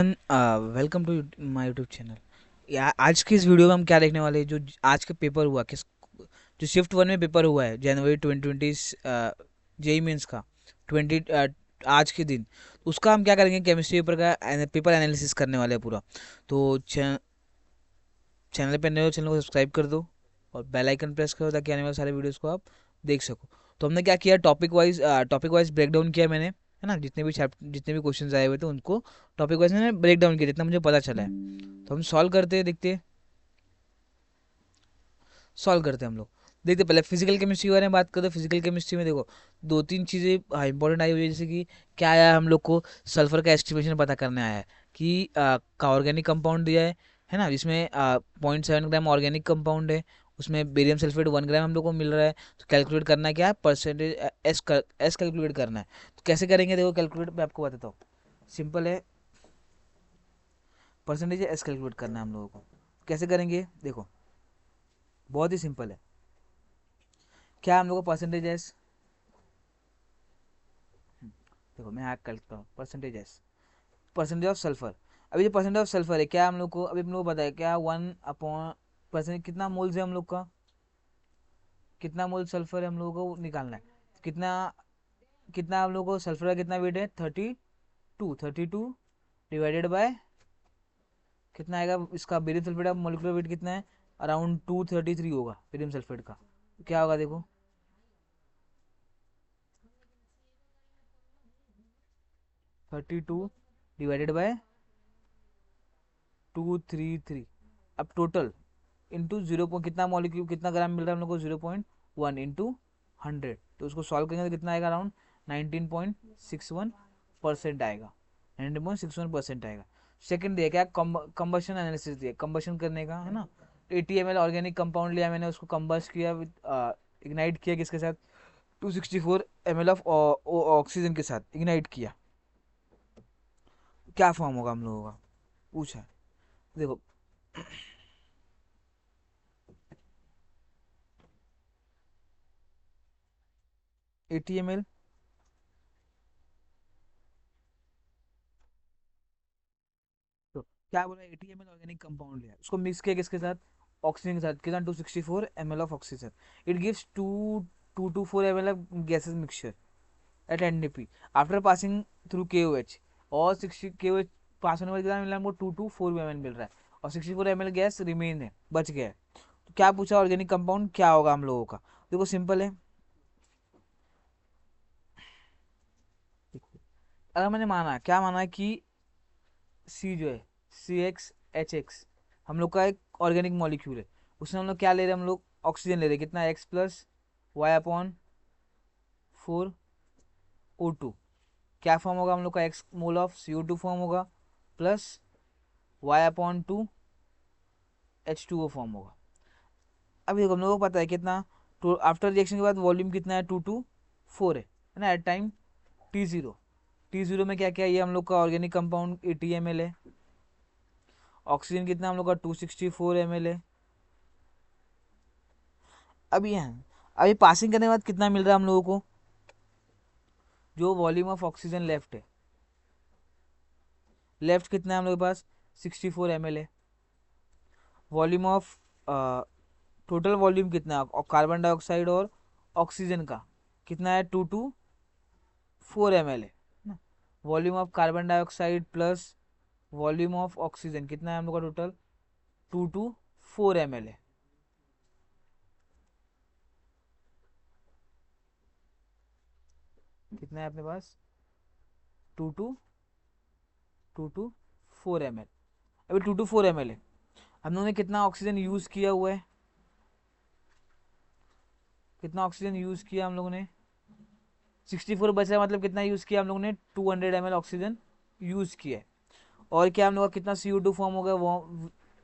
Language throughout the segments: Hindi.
Welcome to my YouTube channel. आज की इस वीडियो में हम क्या देखने वाले हैं, जो आज का पेपर हुआ किस जो शिफ्ट वन में पेपर हुआ है जनवरी 2020 जेई मेंस का 20 आज के दिन उसका हम क्या करेंगे, केमिस्ट्री पेपर का पेपर एनालिसिस करने वाले हैं पूरा। तो चैनल पे नए हो, चैनल को सब्सक्राइब कर दो और बेल आइकन प्रेस करो ताकि आने वाले सारे वीडियोस को आप देख सको। तो हमने क्या किया, टॉपिक वाइज ब्रेक डाउन किया मैंने, है ना। जितने भी क्वेश्चंस आए हुए थे उनको टॉपिक वाइज मैंने ब्रेक डाउन किया जितना मुझे पता चला है। तो हम सॉल्व करते हैं, देखते हैं, सॉल्व करते हैं हम लोग। देखते हैं, पहले फिजिकल केमिस्ट्री के बारे में बात करते हैं। फिजिकल केमिस्ट्री में देखो दो तीन चीज़ें इंपॉर्टेंट आई हुई है, जैसे कि क्या आया हम लोग को, सल्फर का एस्टिमेशन पता करने आया है कि का ऑर्गेनिक कंपाउंड दिया है ना, जिसमें 0.7 ग्राम ऑर्गेनिक कंपाउंड है, उसमें बेरियम सल्फेट 1 ग्राम हम लोग को मिल रहा है। तो कैलकुलेट करना है, क्या है, परसेंटेज एस कैलकुलेट करना है। तो कैसे करेंगे, देखो कैलकुलेट मैं आपको बताता हूँ। सिंपल है, परसेंटेज एस कैलकुलेट करना है हम लोगों को। कैसे करेंगे, देखो बहुत ही सिंपल है। क्या हम लोग को परसेंटेज एस, देखो मैं यहाँ करता हूँ percentage S, percentage of sulphur. अभी जो परसेंटेज ऑफ सल्फर है, क्या हम लोग को अभी हम लोग को पता है, क्या 1/% कितना मोल्स है हम लोग का, कितना मोल सल्फर है हम लोगों को निकालना है। कितना कितना हम लोग को सल्फर का कितना वेट है, 32 डिवाइडेड बाय कितना आएगा इसका, बेरियम सल्फेट का मोलिकुलर वेट कितना है, अराउंड 233 होगा बेरियम सल्फेट का। तो क्या होगा देखो, 32 डिवाइडेड बाय 233। अब टोटल इंटू जीरो पॉइंट कितना मॉलिक्यूल कितना ग्राम मिल रहा है हम लोग को, 0.1 इंटू 100। तो उसको सॉल्व करेंगे तो कितना आएगा, अराउंड 19.61% आएगा, 19.61% आएगा। सेकंड दिया क्या, कंबशन एनालिसिस दिया, कंबशन करने का, है ना। 80 ml ऑर्गेनिक कंपाउंड लिया मैंने, उसको कंबस्ट किया विद इग्नाइट किया, किसके साथ, 264 ml ऑफ ऑक्सीजन के साथ इग्नाइट किया। क्या फॉर्म होगा हम लोगों का, पूछा है। देखो 80 ml, तो क्या बोला, 80 ml ऑर्गेनिक कंपाउंड लिया, उसको मिक्स किया किसके साथ, ऑक्सीजन के साथ, कितना, 264 ml of oxygen. It gives 2 to 4 ml of gases mixture eight NDP after passing through KOH। और 60 KOH पास होने के बाद कितना मिला हमको, 2 to 4 ml मिल रहा है, और 64 ml गैस रिमेन है, बच गया है। तो क्या पूछा, ऑर्गेनिक कंपाउंड क्या होगा हम लोगों का। देखो सिंपल है, अगर मैंने माना, क्या माना कि सी जो है, CXHX हम लोग का एक ऑर्गेनिक मॉलिक्यूल है, उसमें हम लोग क्या ले रहे हैं, हम लोग ऑक्सीजन ले रहे हैं, कितना, X+Y/4O2। क्या फॉर्म होगा हम लोग का, X mole of CO2 form होगा, प्लस Y/2 H2O फॉर्म होगा। अभी देखो हम लोग को पता है कितना, तो आफ्टर रिएक्शन के बाद वॉल्यूम कितना है, 2 to 4 है ना, एट टाइम T0 में क्या क्या है, ये हम लोग का ऑर्गेनिक कंपाउंड 80 ml है, ऑक्सीजन कितना हम लोग का 264 ml है। अभी यहाँ अभी पासिंग करने के बाद कितना मिल रहा है हम लोगों को, जो वॉल्यूम ऑफ ऑक्सीजन लेफ्ट है, लेफ्ट कितना है हम लोग के पास, 64 ml है। वॉल्यूम ऑफ टोटल वॉल्यूम कितना है, और कार्बन डाइऑक्साइड और ऑक्सीजन का कितना है, 2 to 4 ml है। Volume of carbon dioxide plus volume of oxygen कितना है हम लोग का, टोटल 2 to 4 ml है। कितना है अपने पास, 2 to 4 ml। अभी 2 to 4 ml है, हम लोगों ने कितना ऑक्सीजन यूज किया हुआ है, कितना ऑक्सीजन यूज किया हम लोगों ने, 64 बचा है, मतलब कितना यूज किया हम लोगों ने, 200 ml ऑक्सीजन यूज किया है। और क्या हम लोग का कितना CO2 फॉर्म हो गया,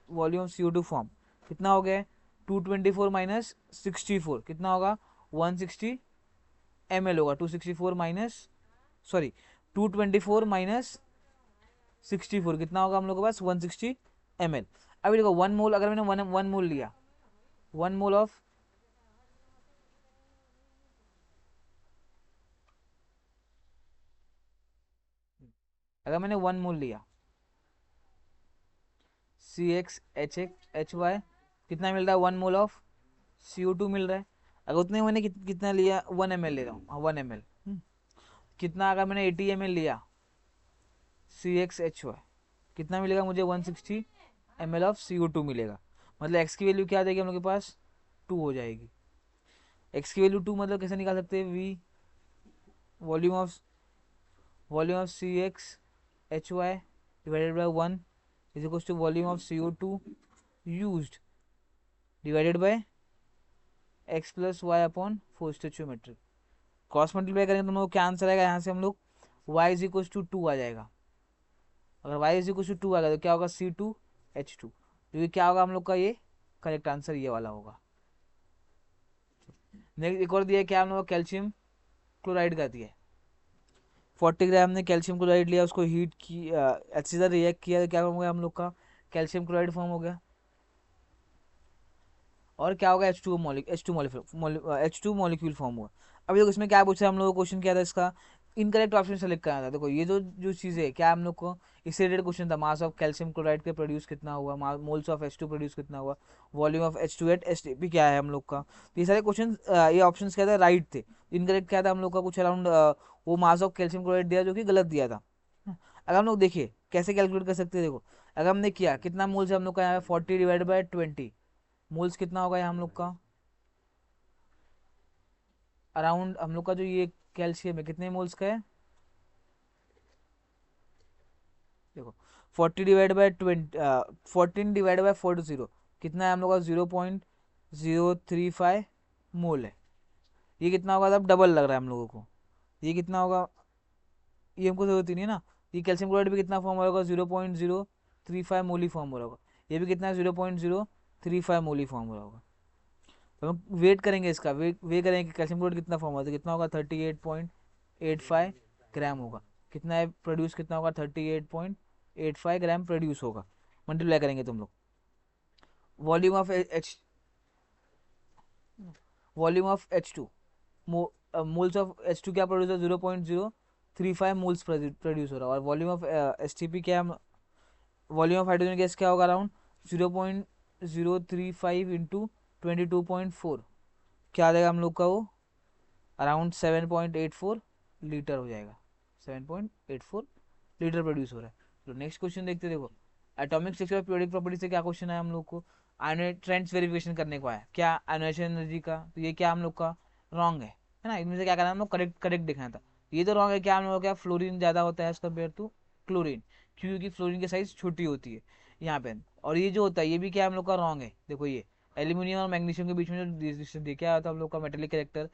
वॉल्यूम CO2 फॉर्म कितना हो गया, 224 माइनस 64 कितना होगा, 160 ml होगा, 264 माइनस, सॉरी, 224 माइनस 64 कितना होगा हम लोग के पास, 160 ml। अभी देखो 1 मोल, अगर मैंने वन मोल लिया, 1 मोल ऑफ, अगर मैंने 1 मोल लिया, CxHy कितना मिल रहा है, 1 मोल ऑफ CO2 मिल रहा है। अगर उतने मैंने कितना लिया, 1 ml ले रहा हूँ, 1 ml। कितना अगर मैंने 80 ml लिया CxHy कितना मिलेगा मुझे, 160 ml ऑफ CO2 मिलेगा। मतलब x की वैल्यू क्या आ जाएगी हम लोग के पास, 2 हो जाएगी। x की वैल्यू 2 मतलब कैसे निकाल सकते हैं, v volume of CxHy divided by 1 is equal to volume of CO2 used divided by x plus y upon four stoichiometric. Cross multiply करेंगे तो हम लोग क्या आंसर आएगा, यहाँ से हम लोग y इज इक्वल टू 2 आ जाएगा। अगर y इज इक्वल टू 2 आएगा तो क्या होगा, C2H2, तो ये क्या होगा हम लोग का, ये करेक्ट आंसर ये वाला होगा। नेक्स्ट एक और दिया है, क्या हम लोग का कैल्शियम क्लोराइड का दिया है। 40 ग्राम ने कैल्शियम क्लोराइड लिया, उसको हीट की अच्छी तरह रिएक्ट किया तो क्या हो गया हम लोग का, कैल्शियम क्लोराइड फॉर्म हो गया। और क्या होगा, H2 मॉलिक्यूल फॉर्म हुआ। अभी देखो इसमें क्या पूछा हम लोग को, क्वेश्चन क्या था इसका, इनकरेक्ट ऑप्शन सेलेक्ट करना था। देखो ये जो जो चीज़ें है, क्या हम लोग को इससे रिलेटेड क्वेश्चन था, मास ऑफ कैल्शियम क्लोराइड के प्रोड्यूस कितना हुआ, मोल्स ऑफ H2 प्रोड्यूस कितना हुआ, volume of H2 eight STP क्या है हम लोग का। तो ये सारे क्वेश्चन, ये ऑप्शन क्या था, राइट थे। इनकरेक्ट क्या था हम लोग का, कुछ अराउंड वो मास ऑफ कैल्शियम क्लोराइड दिया जो कि गलत दिया था। अगर हम लोग देखिए कैसे कैलकुलेट कर सकते हैं, देखो अगर हमने किया कितना मोल्स है हम लोग का, यहाँ 40 डिवाइड बाई 20 मोल्स कितना होगा यहाँ हम लोग का, अराउंड हम लोग का जो ये कैल्शियम है कितने मोल्स का है, देखो 40 डिवाइड बाई 20, 14 डिवाइड बाई 40 कितना है हम लोग का, 0.035 मोल है। ये कितना होगा, तब डबल लग रहा है हम लोगों को, ये कितना होगा, ये हमको जरूरत ही नहीं है ना। ये कैल्शियम क्लोराइड भी कितना फॉर्म हो रहा होगा, 0.035 मोली फॉर्म हो रहा होगा। ये भी कितना है, 0.035 मोली फॉर्म हो रहा होगा। तो हम वेट करेंगे इसका, वे करेंगे कि कैल्शियम क्लोराइड कितना फॉर्म होगा, तो कितना होगा, 38.85 ग्राम होगा। कितना है प्रोड्यूस, कितना होगा, 38.85 ग्राम प्रोड्यूस होगा। मल्टीप्लाई करेंगे तुम लोग, volume of H2 moles of H2 क्या प्रोड्यूस है, 0.035 मोल्स प्रोड्यूस हो रहा है। और वॉल्यूम ऑफ STP क्या, वॉल्यूम ऑफ हाइड्रोजन गैस क्या होगा, अराउंड 0.035 इंटू 22.4 क्या आ जाएगा हम लोग का, वो अराउंड 7.84 लीटर हो जाएगा। 7.84 लीटर प्रोड्यूस हो रहा है। तो नेक्स्ट क्वेश्चन देखते, देखो atomic structure of periodic property से क्या क्वेश्चन है हम लोग को, आयनोइड ट्रेंड्स वेरिफिकेशन करने को आया, क्या आयनाइजेशन एनर्जी का, तो ये क्या हम लोग का रॉन्ग है ना। इनमें से क्या करना है हम लोग, करेक्ट करेक्ट देखना था। ये तो रॉन्ग है, क्या हम लोग क्या, फ्लोरीन ज़्यादा होता है एज कम्पेयर टू क्लोरीन, क्योंकि फ्लोरीन की साइज छोटी होती है यहाँ पे। और ये जो होता है ये भी क्या हम लोग का रॉन्ग है। देखो ये एल्यूमिनियम और मैग्नीशियम के बीच में जो डिस्टेंस देखा होता है हम लोग का, metallic character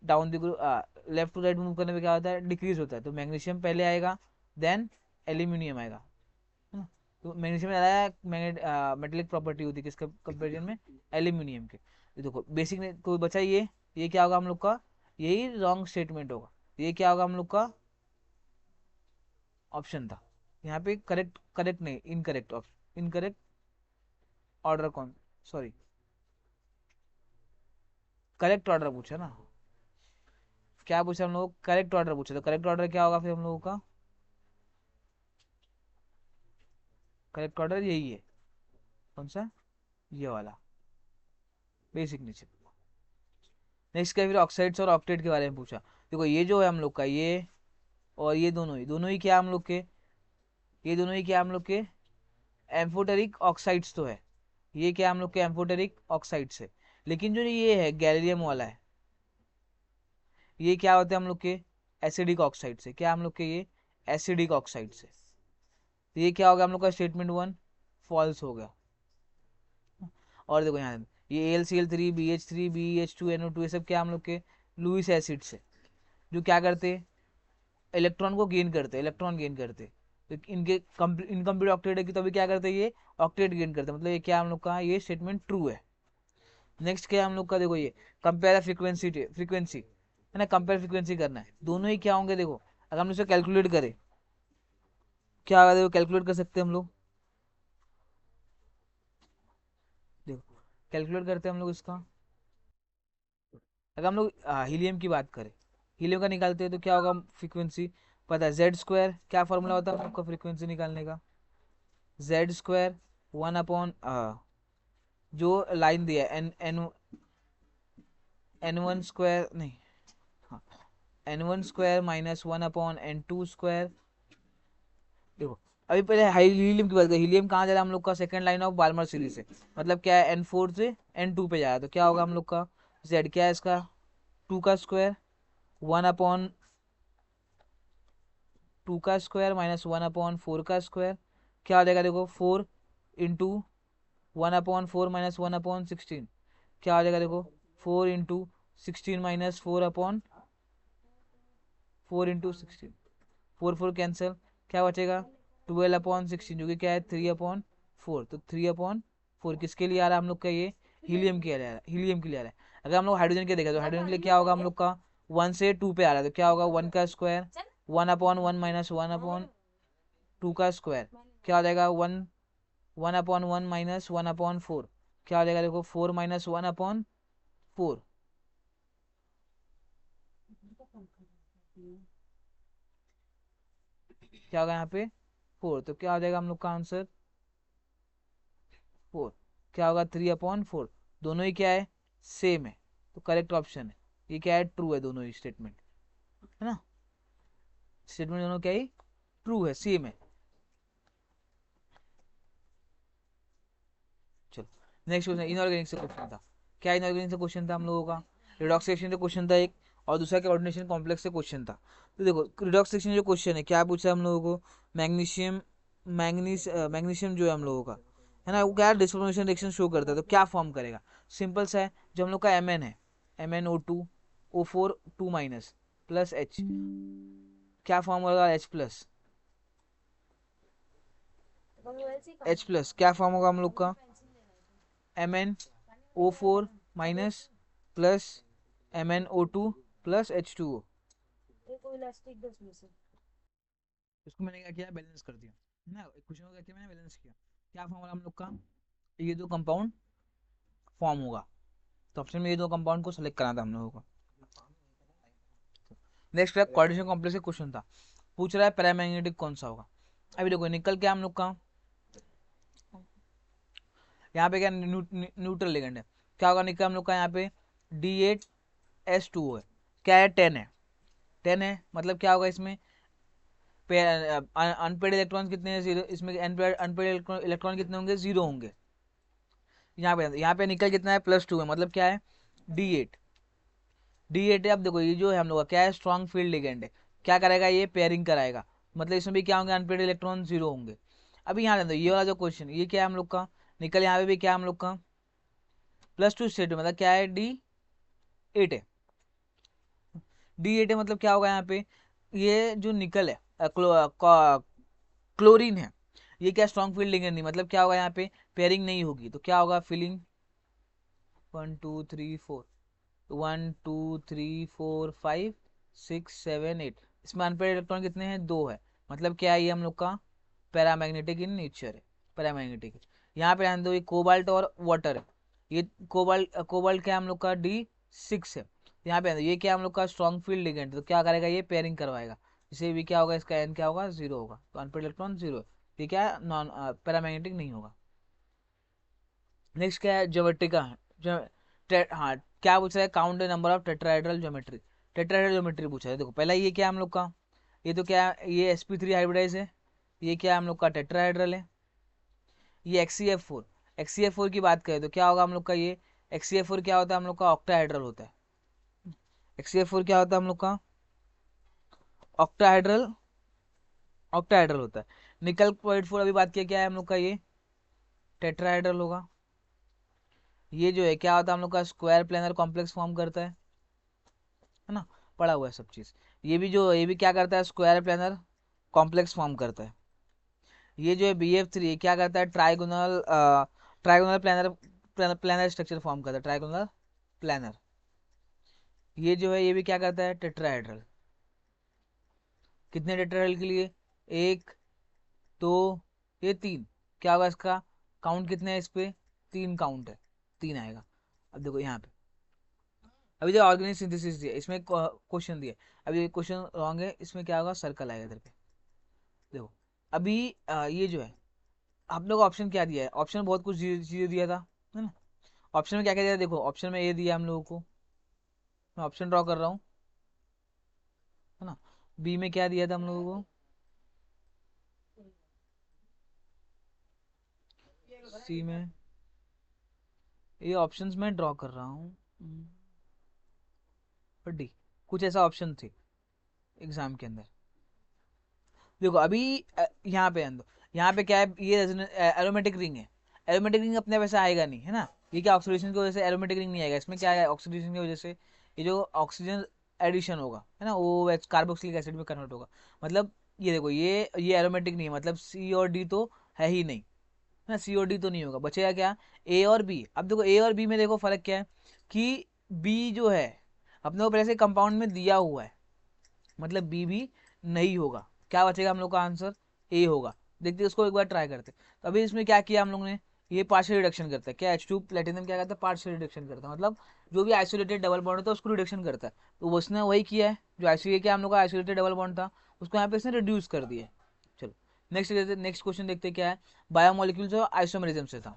down the left to right move करने में क्या होता है, डिक्रीज होता है। तो मैग्नीशियम पहले आएगा, देन एल्यूमिनियम आएगा, है ना। तो मैग्नीशियम में ज़्यादा मेटेलिक प्रॉपर्टी होती है किसके कंपेरिजन में, एल्यूमिनियम के। तो देखो बेसिक में कोई बचा ये क्या होगा हम लोग का, यही रॉन्ग स्टेटमेंट होगा। ये क्या होगा हम लोग का, ऑप्शन था यहाँ पे, करेक्ट करेक्ट नहीं, इनकरेक्ट ऑप्शन, इनकरेक्ट ऑर्डर कौन, सॉरी करेक्ट ऑर्डर पूछा ना, क्या पूछा हम लोग, करेक्ट ऑर्डर पूछा। तो करेक्ट ऑर्डर क्या होगा फिर हम लोगों का, करेक्ट ऑर्डर यही है, कौन सा, ये वाला बेसिक नीचे। नेक्स्ट क्या, फिर ऑक्साइड्स और ऑक्टेट के बारे में पूछा। देखो ये जो है हम लोग का, ये और ये दोनों ही क्या हम लोग के, ये दोनों ही क्या हम लोग के एम्फोटेरिक ऑक्साइड्स तो है। ये क्या हम लोग के एम्फोटेरिक ऑक्साइड्स है। लेकिन जो ये है गैलियम वाला है, ये क्या होते हैं हम लोग के एसिडिक ऑक्साइड से, क्या हम लोग के ये एसिडिक ऑक्साइड से। तो ये क्या होगा हम लोग का, स्टेटमेंट 1 फॉल्स हो गया। और देखो यहाँ ये AlCl3 BH3 BH2NO2 ये सब क्या हम लोग के लुइस एसिड से, जो क्या करते इलेक्ट्रॉन को गेन करते, इलेक्ट्रॉन गेन करते। तो इनके इनकम्प्लीट ऑक्टेट है कि तभी क्या करते ये ऑक्टेट गेन करते, मतलब ये क्या हम लोग का, ये स्टेटमेंट ट्रू है। नेक्स्ट क्या हम लोग का, देखो ये कंपेयर फ्रीक्वेंसी, फ्रीक्वेंसी है ना, कंपेयर फ्रीक्वेंसी करना है। दोनों ही क्या होंगे, देखो अगर हम इसे कैलकुलेट करें क्या होगा, देखो कैलकुलेट कर सकते हैं हम लोग, देखो कैलकुलेट करते हैं हम लोग इसका। अगर हम लोग हीलियम की बात करें, हीलियम का निकालते हैं तो क्या होगा, फ्रीक्वेंसी पता है Z स्क्वायर, क्या फॉर्मूला होता है हम लोग का फ्रीक्वेंसी निकालने का, Z स्क्वायर वन अपॉन जो लाइन दिया है n n n one square नहीं, हाँ, n one square minus one upon n two square. देखो अभी पहले हीलियम की बात करें, हीलियम कहाँ जा रहा है हम लोग का, second line of Barmer series से, मतलब क्या है एन फोर से एन टू पे जा रहा है, तो क्या होगा हम लोग का जेड क्या है इसका, टू का स्क्वायर वन अपॉन टू का square minus one upon four का स्क्वायर, क्या हो जाएगा देखो four into one upon four minus one upon sixteen, क्या हो जाएगा देखो four into sixteen minus four upon four into sixteen, four four cancel, क्या बचेगा ट्वेल्व अपॉन सिक्सटीन जो कि क्या है थ्री अपॉन फोर, तो थ्री अपॉन फोर किसके लिए आ रहा है हम लोग का ये हीलियम के लिए आ रहा है, हीलियम के लिए आ रहा है। अगर हम लोग हाइड्रोजन के देखें तो हाइड्रोजन के लिए क्या होगा हम लोग का वन से टू पे आ रहा है, तो क्या होगा वन का square one upon one minus one upon two का स्क्वायर, क्या हो जाएगा one one upon one minus one upon four, क्या हो जाएगा देखो four minus one upon four, क्या होगा यहाँ पे फोर, तो क्या हो जाएगा हम लोग का आंसर फोर, क्या होगा थ्री अपॉन फोर, दोनों ही क्या है सेम है, तो करेक्ट ऑप्शन है ये क्या है ट्रू है, दोनों ही स्टेटमेंट है ना, स्टेटमेंट दोनों क्या ही ट्रू है सेम है। चलो नेक्स्ट क्वेश्चन, इनऑर्गेनिक से क्वेश्चन था, क्या इनऑर्गेनिक से क्वेश्चन था हम लोगों का, रिडॉक्स रिएक्शन से क्वेश्चन था एक, और दूसरा कोऑर्डिनेशन कॉम्प्लेक्स से क्वेश्चन था। तो देखो रिडॉक्स रिएक्शन जो क्वेश्चन है क्या पूछा है हम लोगों को, मैग्नीशियम मैग्नीशियम जो है हम लोगों का है ना, वो क्या डिसोसिएशन रिएक्शन शो करता है, तो क्या फॉर्म करेगा, सिंपल सा है, जो हम लोग का एम एन है M N O two O four two minus plus H, क्या फॉर्म होगा एच प्लस, एच प्लस क्या फॉर्म होगा हम लोग का M N O four minus plus M N O two plus H two O, इसको मैंने क्या किया बैलेंस कर दिया ना, क्वेश्चन को क्या किया मैंने बैलेंस किया, क्या फॉर्म होगा हम लोग का ये दो कंपाउंड फॉर्म होगा, तो ऑप्शन में ये दो कंपाउंड को सेलेक्ट करना था हम लोगों को। नेक्स्ट है कोऑर्डिनेशन कॉम्प्लेक्स का क्वेश्चन था, पूछ रहा है पैरामैग्नेटिक कौन सा होगा। अभी देखो निकल के हम लोग का यहाँ पे क्या न्यूट्रल लिगेंड है, क्या होगा निकल हम लोग का यहाँ पे डी एट एस टू है, क्या है टेन है, टेन है मतलब क्या होगा इसमें अनपेड इलेक्ट्रॉन कितने हैं जीरो, इसमें अनपेड इलेक्ट्रॉन कितने होंगे जीरो होंगे, यहाँ पे निकल कितना है प्लस टू है, मतलब क्या है डी एट, डी एट है। अब देखो ये जो है हम लोग का क्या है स्ट्रॉन्ग फील्ड लिगेंड है, क्या करेगा ये पेयरिंग कराएगा, मतलब इसमें भी क्या होंगे अनपेड इलेक्ट्रॉन जीरो होंगे। अभी यहाँ देखो ये वाला जो क्वेश्चन ये क्या है हम लोग का निकल, यहाँ पे भी क्या है हम लोग का प्लस टू स्टेट मतलब क्या है डी एट है, डी एट है मतलब क्या होगा यहाँ पे ये जो निकल है क्लोरीन है, ये क्या स्ट्रॉन्ग फील्ड लिगेंड नहीं, मतलब क्या होगा यहाँ पे पेयरिंग नहीं होगी, तो क्या होगा filling one two three four, one two three four five six seven eight, इसमें अनपेड इलेक्ट्रॉन कितने हैं दो है, मतलब क्या है ये हम लोग का पैरामैग्नेटिक इन नेचर है, पैरामैग्नेटिक। यहाँ पे ध्यान दो ये कोबाल्ट और वाटर है, ये कोबाल्ट क्या है हम लोग का डी सिक्स है, यहाँ पे ये क्या है हम लोग का स्ट्रॉन्ग फील्ड लिगेंड, तो क्या करेगा ये पेयरिंग करवाएगा, इसे भी क्या होगा इसका एन क्या होगा जीरो होगा, तो अनपेड इलेक्ट्रॉन जीरो है, ये क्या है नॉन पैरामैग्नेटिक नहीं होगा। नेक्स्ट क्या है ज्योमेट्री का हाँ क्या पूछ रहा है count the number of tetrahedral geometry, tetrahedral geometry पूछा है। देखो पहला ये क्या है हम लोग का ये तो क्या है ये sp3 हाइब्रिडाइज है, ये क्या है हम लोग का टेट्राहेड्रल है, ये XeF4, XeF4 की बात करें तो क्या होगा हम लोग का ये XeF4 क्या होता है हम लोग का ऑक्टाहेड्रल होता है, XeF4 क्या होता है हम लोग का ऑक्टाहेड्रल, ऑक्टाहेड्रल होता है। निकल पॉइंट फोर अभी बात किया क्या है हम लोग का ये टेट्राहेड्रल होगा, ये जो है क्या होता है हम लोग का स्क्वायर प्लेनर कॉम्प्लेक्स फॉर्म करता है ना, पढ़ा हुआ है सब चीज़, ये भी जो ये भी क्या करता है स्क्वायर प्लेनर कॉम्प्लेक्स फॉर्म करता है। ये जो है BF3 क्या करता है trigonal trigonal planar planar structure form करता है, ट्राइगोनल प्लानर। ये जो है ये भी क्या करता है टेट्राहेड्रल, कितने टेट्राहेड्रल के लिए एक दो ये तीन, क्या होगा इसका काउंट कितने हैं इस पे तीन काउंट है, तीन आएगा। अब देखो यहाँ पे अभी जो ऑर्गेनिक सिंथेसिस दिया इसमें क्वेश्चन दिया, अभी क्वेश्चन रॉन्ग है, इसमें क्या होगा सर्कल आएगा इधर पे। देखो अभी ये जो है हम लोग ऑप्शन क्या दिया है, ऑप्शन बहुत कुछ चीजें दिया था, है ना। ऑप्शन में क्या क्या दिया, देखो ऑप्शन में ए दिया हम लोगों को, मैं ऑप्शन ड्रॉ कर रहा हूँ, है ना। बी में क्या दिया था हम लोगों को, सी में, ये ऑप्शंस में ड्रॉ कर रहा हूँ। और डी, कुछ ऐसा ऑप्शन थे एग्जाम के अंदर। देखो अभी यहाँ पे अंदर, यहाँ पे क्या है, ये एरोमेटिक रिंग है। एरोमेटिक रिंग अपने वैसे आएगा नहीं, है ना। ये क्या, ऑक्सीडेशन की वजह से एरोमेटिक रिंग नहीं आएगा। इसमें क्या है, ऑक्सीडेशन की वजह से ये जो ऑक्सीजन एडिशन होगा, है ना, वो कार्बोक्सिलिक एसिड में कन्वर्ट होगा। मतलब ये देखो, ये एरोमेटिक नहीं है, मतलब सी और डी तो है ही नहीं, है ना। सी और डी तो नहीं होगा, बचेगा क्या, ए और बी। अब देखो ए और बी में देखो फर्क क्या है, कि बी जो है अपने को पहले से कंपाउंड में दिया हुआ है, मतलब बी भी नहीं होगा। क्या बचेगा हम लोग का आंसर, ए होगा। देखते उसको एक बार ट्राई करते। तो अभी इसमें क्या किया हम लोग ने, ये पार्शियल रिडक्शन करता है, क्या H2 प्लेटिनम क्या करता है, पार्शियल रिडक्शन करता है, मतलब जो भी आइसोलेटेड डबल बॉन्ड होता है उसको रिडक्शन करता है। तो उसने वही किया है, जो आइसोलेट क्या हम लोग का आइसोलेटेड डबल बॉन्ड था उसको यहाँ पे इसने रिड्यूस कर दिया है। चलो नेक्स्ट क्वेश्चन देखते हैं क्या है, बायोमोलिक्यूल्स और आइसोमेरिज्म से था।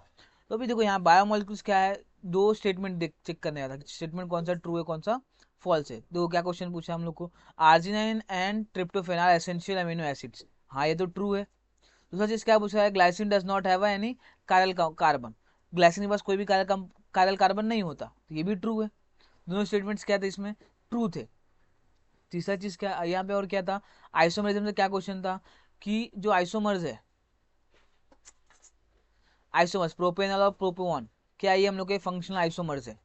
तो अभी देखो यहाँ बायोमोलिक्यूल्स क्या है, दो स्टेटमेंट चेक करने आया था, स्टेटमेंट कौन सा ट्रू है कौन सा फॉल्स है। देखो क्या क्वेश्चन पूछा हम लोग को, arginine and tryptophan are essential amino acids, हाँ ये तो ट्रू है। दूसरा चीज क्या पूछा है, glycine does not have any chiral carbon, glycine के पास कोई भी कायरल कार्बन नहीं होता, तो ये भी ट्रू है। दोनों स्टेटमेंट्स क्या थे इसमें, ट्रू थे। तीसरा चीज क्या यहाँ पे और क्या था, आइसोमरिज्म से क्या क्वेश्चन था, कि जो आइसोमर्स है, आइसोमर्स प्रोपेनॉल और प्रोपोन, क्या ये हम लोग के फंक्शनल आइसोमर्स है,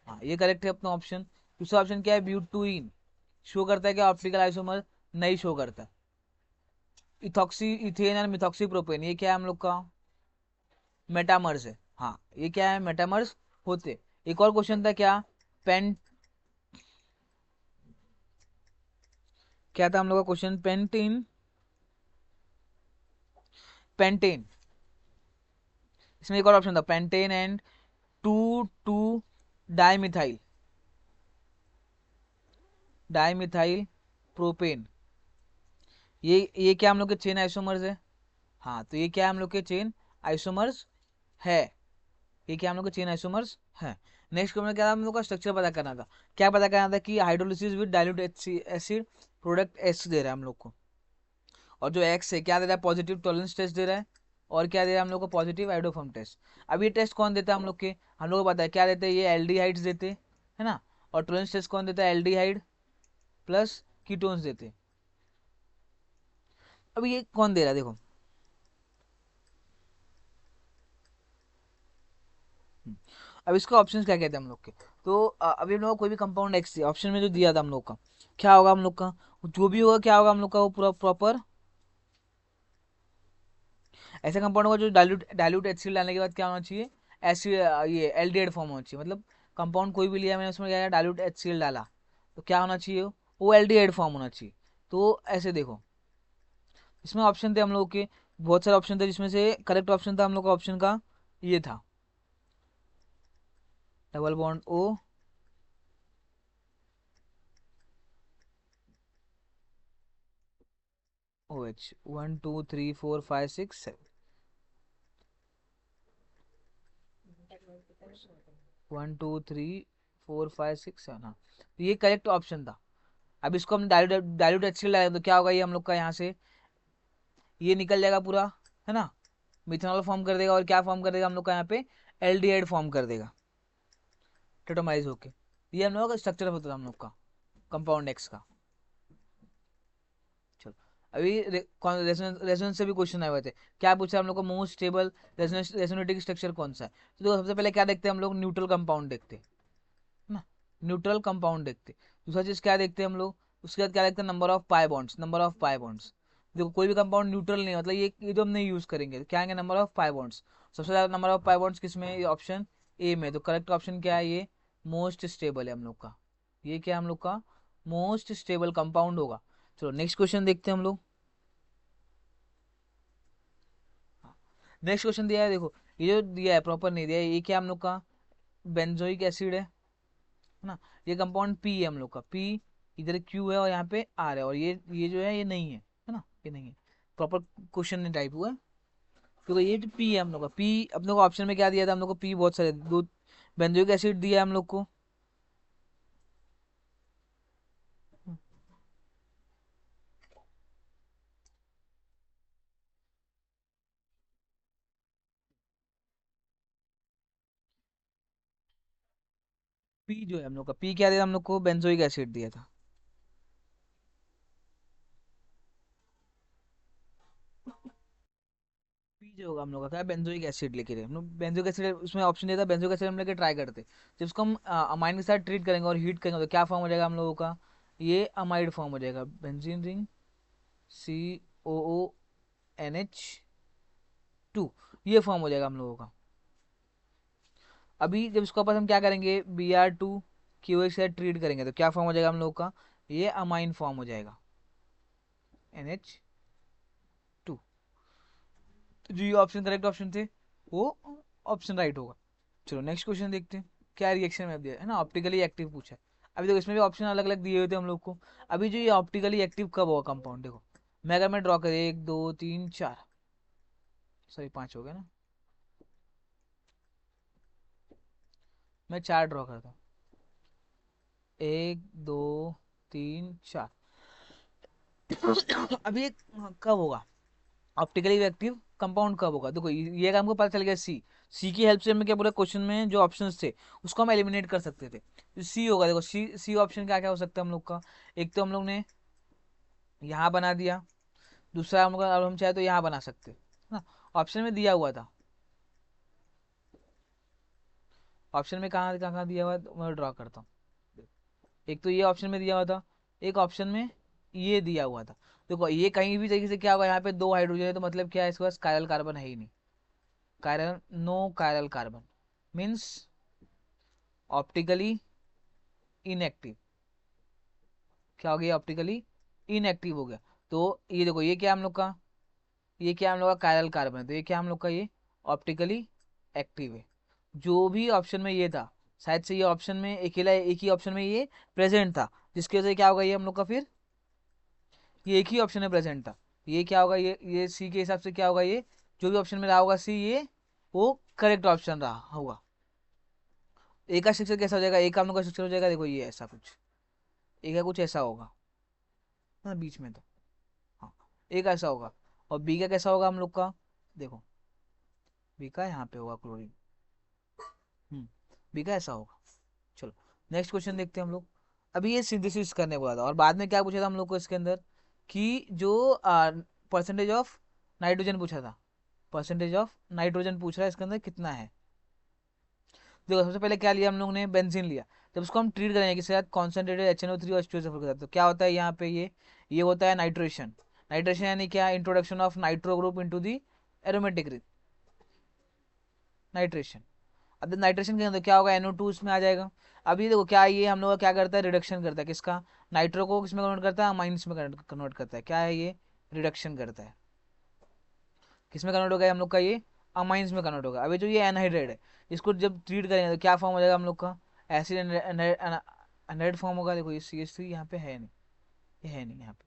हाँ ये करेक्ट है अपना ऑप्शन। दूसरा ऑप्शन क्या है, ब्यूटुइन शो करता है क्या ऑप्टिकल आइसोमर, नहीं शो करता। इथॉक्सी इथेन और मिथॉक्सी प्रोपेन, ये क्या है हम लोग का मेटामर्स है, हाँ ये क्या है मेटामर्स होते। एक और क्वेश्चन था क्या, पेन, क्या था हम लोग का क्वेश्चन, पेंटीन, पेंटेन। इसमें एक और ऑप्शन था, pentane and two two dimethyl, dimethyl propane, ये क्या हम लोग के चेन आइसोमर्स है, हाँ तो ये क्या है हम लोग के चेन आइसोमर्स है, ये क्या हम लोग के चेन आइसोमर्स है। नेक्स्ट में क्या हम लोग का स्ट्रक्चर पता करना था, क्या पता करना था, कि hydrolysis with dilute acid products दे रहा है हम लोग को, और जो एक्स है क्या दे रहा है, पॉजिटिव टॉलरेंस टेस्ट दे रहा है, और क्या दे रहा है हम लोग को, पॉजिटिव आइडोफॉर्म टेस्ट। अब ये टेस्ट कौन देता है हम लोग के, हम लोग को पता है क्या देते हैं, ये एल्डिहाइड्स देते, है ना। और टॉलरेंस टेस्ट कौन देता है, एल्डिहाइड प्लस कीटोन्स देते। अब ये कौन दे रहा है देखो, अब इसका ऑप्शंस क्या कहते हैं हम लोग के। तो अभी हम लोग को कोई भी कंपाउंड एक्स ऑप्शन में जो दिया था हम लोग का, क्या होगा हम लोग का, जो भी होगा क्या होगा हम लोग का, वो पूरा प्रॉपर ऐसा कंपाउंड होगा जो डाइल्यूट एसिड डालने के बाद क्या होना चाहिए, एसिड, ये एल्डिहाइड फॉर्म होना चाहिए। मतलब कंपाउंड कोई भी लिया मैंने, उसमें क्या डाइल्यूट एसिड डाला, तो क्या होना चाहिए, वो एल्डिहाइड फॉर्म होना चाहिए। तो ऐसे देखो, इसमें ऑप्शन थे हम लोग के, बहुत सारे ऑप्शन थे, जिसमें से करेक्ट ऑप्शन था हम लोग का ऑप्शन का ये था, double bond O, O H, 1 2 3 4 5 6 7, 1 2 3 4 5 6 7, हाँ तो ये करेक्ट ऑप्शन था। अब इसको हम डाइल्यूट डाइल्यूट एचिल डालें तो क्या होगा, ये हम लोग का यहाँ से ये निकल जाएगा पूरा, है ना, मिथेनॉल फॉर्म कर देगा, और क्या फॉर्म कर देगा हम लोग का यहाँ पे, एल्डिहाइड फॉर्म कर देगा टेटोमाइज होके। ये हम लोग का स्ट्रक्चर होता था हम लोग का कंपाउंड एक्स का। चलो अभी रेजोनेंस से भी क्वेश्चन आए हुए थे, क्या पूछा हम लोग को, मोस्ट स्टेबल रेजोनेटिक स्ट्रक्चर कौन सा है। तो देखो सबसे पहले क्या देखते हैं हम लोग, न्यूट्रल कंपाउंड देखते हैं, है ना, न्यूट्रल कंपाउंड देखते। दूसरा चीज क्या देखते हैं हम लोग, उसके बाद क्या देखते हैं, number of pi bonds, number of pi bonds. देखो कोई भी कंपाउंड न्यूट्रल नहीं है, मतलब ये जो हम नहीं यूज करेंगे, तो क्या आएंगे, नंबर ऑफ पाई बॉन्ड्स। सबसे ज्यादा नंबर ऑफ पाई बॉन्ड्स किस में, ये ऑप्शन ए में, तो करेक्ट ऑप्शन क्या है, ये मोस्ट स्टेबल है हम लोग का, ये क्या है हम लोग का मोस्ट स्टेबल कंपाउंड होगा। चलो नेक्स्ट क्वेश्चन देखते हैं हम लोग। नेक्स्ट क्वेश्चन दिया है, देखो ये जो दिया है प्रॉपर नहीं दिया है, ये क्या हम लोग का बेंजोइक एसिड है ना। ये कंपाउंड पी है हम लोग का, पी इधर क्यू है और यहाँ पे आर है, और ये जो है ये नहीं है, है ना, ये नहीं है। प्रॉपर क्वेश्चन नहीं टाइप हुआ है। क्योंकि ये जो पी है हम लोग का, पी अपने को ऑप्शन में क्या दिया था हम लोग को, पी बहुत सारे दो बेंजोइक एसिड दिया है हम लोग को। पी जो है हम लोग का, पी क्या दिया था हम लोग को, बेंजोइक एसिड दिया था। पी जो होगा हम लोग का क्या, बेंजोइक एसिड लेके रहे हम लोग, बेंजोइक एसिड उसमें ऑप्शन दिया था, बेंजोइक एसिड हम लेके ट्राई करते। जब उसको हम अमाइन के साथ ट्रीट करेंगे और हीट करेंगे तो क्या फॉर्म हो जाएगा हम लोगों का, ये अमाइड फॉर्म हो जाएगा, बेंजीन रिंग COONH2, ये फॉर्म हो जाएगा हम लोगों का। अभी जब इसको वापस हम क्या करेंगे, Br2 के साथ ट्रीट करेंगे तो क्या फॉर्म हो जाएगा हम लोग का, ये अमाइन फॉर्म हो जाएगा NH2। तो जो ये ऑप्शन करेक्ट ऑप्शन थे वो ऑप्शन राइट होगा। चलो नेक्स्ट क्वेश्चन देखते हैं, क्या रिएक्शन में दिया है ना, ऑप्टिकली एक्टिव पूछा है। अभी देखो इसमें भी ऑप्शन अलग अलग दिए हुए थे हम लोग को। अभी जो ये ऑप्टिकली एक्टिव कब होगा कंपाउंड, देखो मैं अगर मैं ड्रॉ करें 1 2 3 4, सॉरी 5 हो गया ना, मैं 4 ड्रॉ करता हूँ, 1 2 3 4। अभी ये कब होगा, ऑप्टिकली एक्टिव कंपाउंड कब होगा, देखो ये हमको पता चल गया, सी। सी की हेल्प से हमें क्या पूरा क्वेश्चन में जो ऑप्शंस थे उसको हम एलिमिनेट कर सकते थे। तो सी होगा, देखो सी ऑप्शन क्या क्या हो सकता है हम लोग का, एक तो हम लोग ने यहाँ बना दिया, दूसरा हम लोग अब हम चाहे तो यहाँ बना सकते हैं ना, ऑप्शन में दिया हुआ था। ऑप्शन में कहाँ कहाँ कहाँ दिया हुआ है तो मैं ड्रॉ करता हूँ। एक तो ये ऑप्शन में दिया हुआ था, एक ऑप्शन में ये दिया हुआ था। देखो ये कहीं भी तरीके से क्या होगा, यहाँ पे 2 हाइड्रोजन है तो मतलब क्या है, इसके पास कायरल कार्बन है ही नहीं, chiral no chiral carbon means optically inactive. क्या हो गया, ऑप्टिकली इनएक्टिव हो गया। तो ये देखो ये क्या हम लोग का, ये क्या हम लोग का कायरल कार्बन है, तो ये क्या हम लोग का, ये ऑप्टिकली एक्टिव है। जो भी ऑप्शन में ये था, शायद से ये ऑप्शन में अकेला एक ही ऑप्शन में ये प्रेजेंट था, जिसकी वजह से क्या होगा ये हम लोग का, फिर ये एक ही ऑप्शन में प्रेजेंट था, ये क्या होगा, ये सी के हिसाब से क्या होगा, ये जो भी ऑप्शन में रहा होगा सी, ये वो करेक्ट ऑप्शन रहा होगा। ए का स्ट्रक्चर कैसा हो जाएगा, ए का हम लोग का स्ट्रक्चर हो जाएगा, देखो ये ऐसा कुछ, ए का कुछ ऐसा होगा ना बीच में तो, हाँ ए का ऐसा होगा। और बी का कैसा होगा हम लोग का, देखो बी का यहाँ पे होगा क्लोरीन, बी का ऐसा होगा। चलो नेक्स्ट क्वेश्चन देखते हैं हम लोग। अभी ये सिंथेसिस करने वाला था और बाद में क्या पूछा था हम लोग को इसके अंदर, कि जो परसेंटेज ऑफ नाइट्रोजन पूछा था, परसेंटेज ऑफ नाइट्रोजन पूछ रहा है इसके अंदर कितना है। देखो सबसे पहले क्या लिया हम लोग ने, बेंजीन लिया। जब उसको हम ट्रीट करेंगे किसी के साथ कॉन्सेंट्रेटेड HNO3 और H2SO4 के साथ, तो क्या होता है यहाँ पे, ये होता है नाइट्रेशन। नाइट्रेशन यानी क्या, introduction of nitro group into the aromatic nitration. अब नाइट्रेशन के अंदर क्या होगा, NO2 इसमें आ जाएगा। अभी देखो क्या, ये हम लोग का क्या करता है, रिडक्शन करता है, किसका, नाइट्रो को किसमें कन्वर्ट करता है, अमाइंस में कन्वर्ट करता है, क्या है ये, रिडक्शन करता है। किसमें कन्वर्ट होगा हम लोग का, ये अमाइंस में कन्वर्ट होगा। अभी जो ये एनहाइड्रेट है, इसको जब ट्रीट करेंगे तो क्या फॉर्म हो जाएगा हम लोग का, एसिड एनहाइड्रेट फॉर्म होगा। देखो ये CH3 यहाँ पे है नहीं, ये है नहीं यहाँ पे,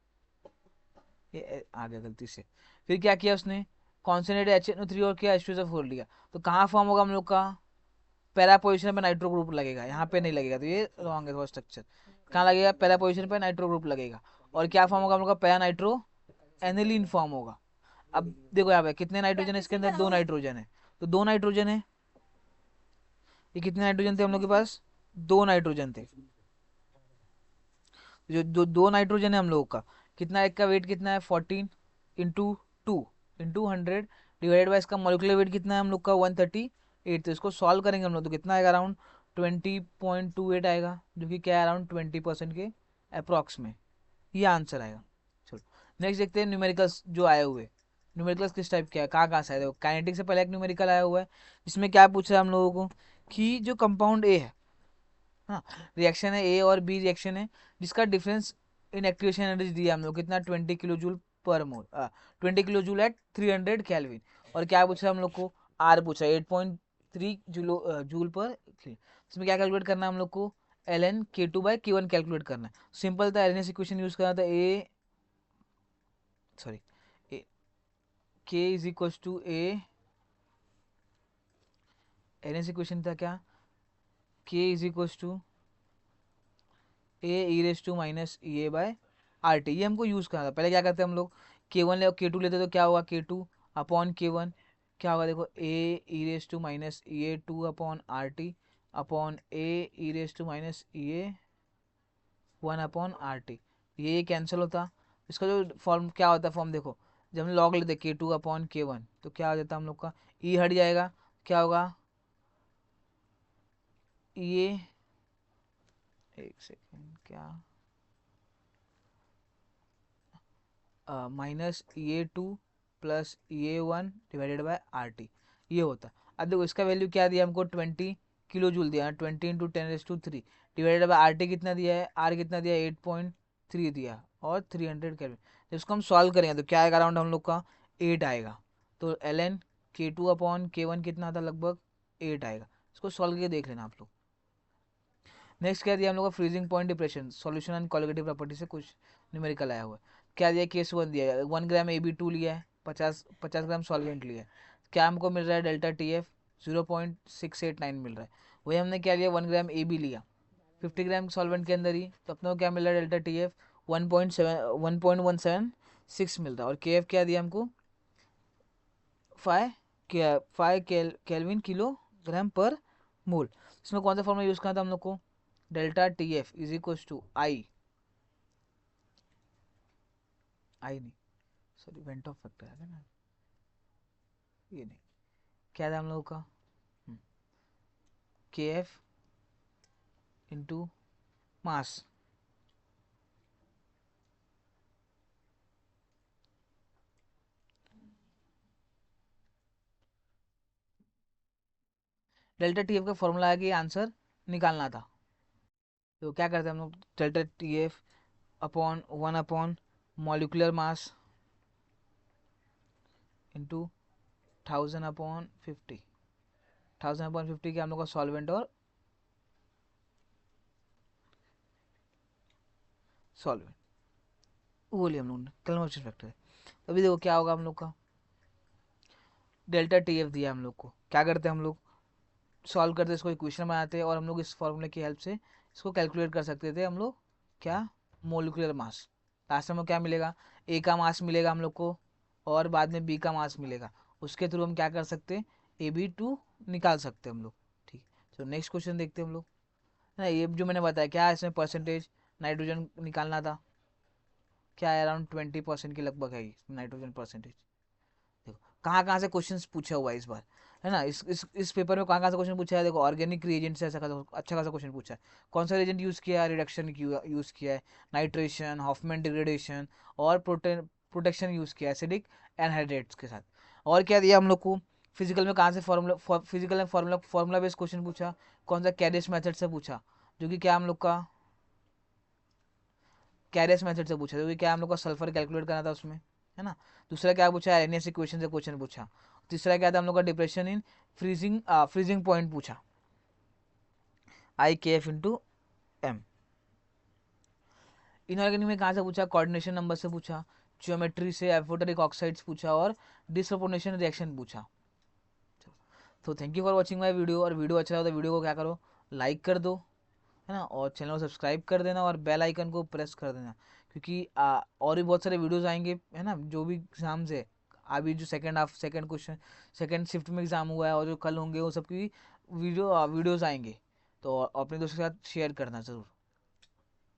ये आ गया गलती से। फिर क्या किया उसने, कॉन्सेंट्रेटेड HNO3 और क्या H2SO4 लिया, तो कहाँ फॉर्म होगा हम लोग का, पहला पोजीशन पे नाइट्रो ग्रुप लगेगा, यहाँ पे नहीं लगेगा, तो ये रॉन्ग है स्ट्रक्चर। कहाँ लगेगा, पहला पोजीशन पे नाइट्रो ग्रुप लगेगा। और क्या फॉर्म होगा हम लोग का, पहला नाइट्रो एनिलीन फॉर्म होगा। अब देखो यहाँ पे कितने नाइट्रोजन है इसके अंदर, 2 नाइट्रोजन है, तो 2 नाइट्रोजन है, ये कितने नाइट्रोजन थे हम लोग के पास, 2 नाइट्रोजन थे। जो जो 2 नाइट्रोजन है हम लोग का, कितना, एक का वेट कितना है 14 × 2 × 100 डिवाइडेड बाई इसका मोलिकुलर वेट कितना है हम लोग का 138। तो इसको सॉल्व करेंगे हम लोग तो कितना आएगा, अराउंड 20.28 आएगा, जो कि क्या है अराउंड 20% के अप्रॉक्स में ये आंसर आएगा। चलो नेक्स्ट देखते हैं न्यूमेरिकल्स जो आए हुए। न्यूमेरिकल्स किस टाइप के है, कहाँ से आए, देखो काइनेटिक से पहले एक न्यूमेरिकल आया हुआ है, जिसमें क्या पूछ रहा है हम लोगों को, कि जो कंपाउंड ए है, हाँ रिएक्शन है, ए और बी रिएक्शन है, जिसका डिफरेंस इन एक्टिवेशन एनर्जी दिया हम लोग कितना, 20 किलो जूल पर मोल, 20 किलो जूल एट 300 केल्विन। और क्या पूछा हम लोग को, आर पूछा 8.3 जूल पर, इसमें क्या कैलकुलेट करना है हम लोग को, ln K2/K1 कैलकुलेट करना है। सिंपल था, एलएनएस इक्वेशन यूज करना था, uh sorry K is equal to A एन एस इक्वेशन था क्या, K is equal to A E raise to minus E A by R T, ये हमको यूज़ करना था। पहले क्या करते हैं हम लोग, के वन ले के टू लेते तो क्या होगा, के टू अपॉन के वन क्या होगा, देखो A E raise to minus E A two upon R T upon A E raise to minus E A one upon R T, ये कैंसिल होता। इसका जो फॉर्म क्या होता है, फॉर्म देखो, जब हम लॉग लेते के टू अपॉन के वन तो क्या हो जाता है हम लोग का, ई हट जाएगा, क्या होगा ये, एक सेकेंड, क्या minus E A two plus E A one divided by are T, ये होता है। अब देखो इसका वैल्यू क्या दिया हमको, 20 किलो जूल दिया, 20 × 10⁻³ डिवाइडेड बाई आर टी कितना दिया है, आर कितना दिया है 8.3 दिया और 300 केल्विन। तो इसको हम सॉल्व करेंगे तो क्या आएगा, अराउंड हम लोग का 8 आएगा। तो एल एन के टू अपॉन के वन कितना आता, लगभग 8 आएगा। इसको सॉल्व करके देख लेना आप लोग। नेक्स्ट क्या दिया हम लोग का, freezing point depression solution and colligative property से कुछ न्यूमेरिकल आया हुआ है। क्या दिया, केस वन दिया है, 1 ग्राम AB2 लिया है, 50 ग्राम सॉल्वेंट लिया है, क्या हमको मिल रहा है, डेल्टा TF 0.689 मिल रहा है। वही हमने क्या लिया, 1 ग्राम AB लिया 50 ग्राम सॉल्वेंट के अंदर ही, तो अपने को क्या मिल रहा है, डेल्टा TF 1.176 मिल रहा है। और KF क्या दिया हमको, 5 केल्विन किलोग्राम पर मोल। इसमें कौन सा फॉर्मूला यूज़ करना था हम लोग को, delta TF is equal to I नहीं, सॉरी वेंट ऑफ फैक्टर है ना, ये नहीं, क्या था हम लोगों का, KF into mass. Delta TF का फॉर्मूला है कि आंसर निकालना था। तो क्या करते हैं हम लोग, delta TF upon 1 upon molecular mass into 1000/50, 1000/50 के हम लोग का सॉल्वेंट और सॉल्वेंट वो लिया हम लोग ने, कन्वर्जन फैक्टर। अभी देखो क्या होगा हम लोग का, डेल्टा TF दिया हम लोग को, क्या करते हैं हम लोग, सॉल्व करते इसको इक्वेशन बनाते और हम लोग इस फॉर्मूले की हेल्प से इसको कैलकुलेट कर सकते थे हम लोग, क्या मोलिकुलर मास। लास्ट में क्या मिलेगा, ए का मास मिलेगा हम लोग को और बाद में बी का मास मिलेगा, उसके थ्रू हम क्या कर सकते हैं, AB2 निकाल सकते हैं हम लोग। ठीक, तो नेक्स्ट क्वेश्चन देखते हैं हम लोग, ना ये जो मैंने बताया क्या है, इसमें परसेंटेज नाइट्रोजन निकालना था, क्या है, अराउंड 20% के लगभग है नाइट्रोजन परसेंटेज। देखो कहाँ कहाँ से क्वेश्चंस पूछा हुआ है इस बार, है ना, इस पेपर में कहाँ कहाँ से क्वेश्चन पूछा है, देखो ऑर्गेनिक रिएजेंट से ऐसा अच्छा खासा क्वेश्चन पूछा है। कौन सा रिएजेंट यूज़ किया है, रिडक्शन यूज़ किया है, नाइट्रेशन, हॉफमैन डिग्रेडेशन और प्रोटेक्शन यूज़ किया है एसिडिक एनहाइड्रेट्स के साथ। और क्या दिया हम लोग को, फिजिकल में कहाँ से फॉर्मूला, फिजिकल में फॉर्मूला बेस्ड क्वेश्चन पूछा, कौन सा कैरिस मेथड से पूछा, जो कि क्या हम लोग का कैरियस मेथड से पूछा, जो कि क्या हम लोग का सल्फर कैलकुलेट करना था उसमें, है ना। दूसरा क्या पूछा, एनएस इक्वेशन से क्वेश्चन पूछा। तीसरा क्या था हम लोग का, डिप्रेशन इन फ्रीजिंग पॉइंट पूछा, IKF/m। इनऑर्गेनिक में कहाँ से पूछा, कोऑर्डिनेशन नंबर से पूछा, ज्योमेट्री से एफोटरिक ऑक्साइड्स पूछा और डिसप्रोपोर्शनल रिएक्शन पूछा। तो thank you for watching my video, और वीडियो अच्छा लगा तो वीडियो को क्या करो, लाइक कर दो, है ना, और चैनल को सब्सक्राइब कर देना और बेल आइकन को प्रेस कर देना, क्योंकि और भी बहुत सारे वीडियोस आएंगे, है ना, जो भी एग्जाम्स है अभी, जो सेकंड क्वेश्चन सेकंड शिफ्ट में एग्जाम हुआ है और जो कल होंगे वो सबकी वीडियोस आएंगे, तो अपने दोस्तों के साथ शेयर करना ज़रूर।